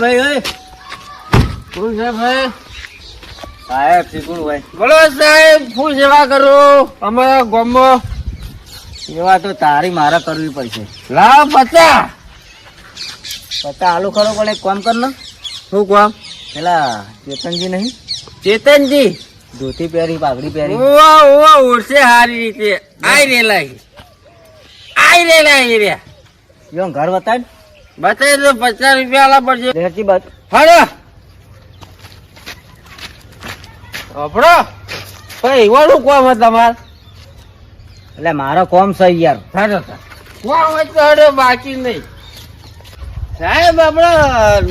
ભાઈ કોણ છે ભાઈ? સાહેબ શીખું ભાઈ. બોલો સાહેબ, ફૂલ સેવા કરો અમારા ગામમાં. સેવા તો તારી મારા કરવી પડશે. લાવ પચા આલુ ખરો પણ એક કામ કર ને. શું કામ? પેલા ચેતનજી નહીં, ચેતનજી ધોતી પહેરી પાઘડી પહેરી ઓળશે સારી રીતે. આઈ રેલા જો ઘર બતાડ બતાવી તો 50 રૂપિયા આલા પડશે. દેહથી બાદ હળો અપડો ભાઈ વાળું કોમ તમાર. એટલે મારો કોમ છે યાર. કોમ હોય તો હડો, બાકી નહીં. સાહેબ આપડે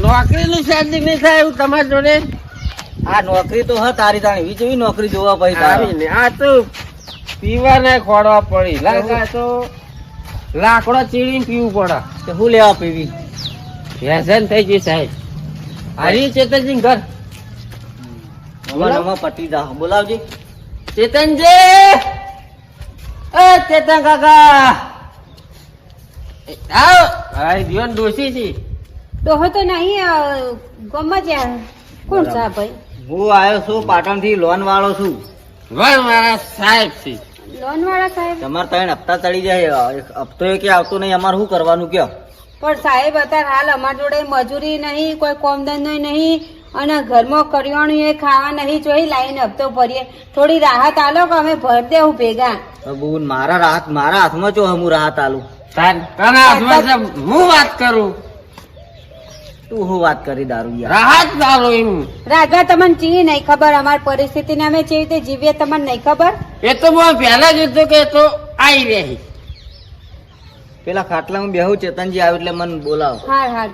નોકરીનું સેટિંગ નહીં થાય એવું તમારી જોડે? આ નોકરી તો હ તારી તાણી વીજળી નોકરી જોવા પછી આવી ને આ તો પીવા ના ખોડવા પડી. લાગા તો લાકડો ચીડીને પીવું પડે. તો શું લેવા પીવી? વ્યસન થઈ ગયું સાહેબ. હરી ચેતનજી ઘર નવા પટી જા બોલાવજે. ચેતનજી, એ ચેતન કાકા આવ. હાય જીવન દોષી છે. ડોહો તો નહીં ગમત યાર. કોણ છે આ ભાઈ? હું આવ્યો છું પાટણ થી, લોન વાળો છું. વર મારા સાહેબ છે. લોન વાળા સાહેબ? તમારે ત્રણ હપ્તા ચડી જાય, હપ્તો એ કે આવતો નહીં, અમારે શું કરવાનું કયો? પણ સાહેબ અત્યારે હાલ અમારી જોડે મજૂરી નહીં, કોઈ કોમ ધંધો નહીં, અને ઘરમાં કરિયાણું એ ખાવા નહીં, જોઈ લાઈને હપ્તો ભરીએ. થોડી રાહત આલો કે અમે ભર દેવું ભેગા. બુન મારા હાથમાં જો હું રાહત આલું. તને હાથમાં છે, હું વાત કરું. તું હું વાત કરી દારૂ યાર? રાહત ચાલો એમ. રાજા તમને ચી નહીં ખબર, અમારી પરિસ્થિતિને અમે જેવી રીતે જીવીએ તમને નહીં ખબર. એ તો મેં પહેલા કીધું કે તો આવી રહી. પેલા ખાટલામાં બેહું, ચેતનજી આવે એટલે મને બોલાવો. હા હા.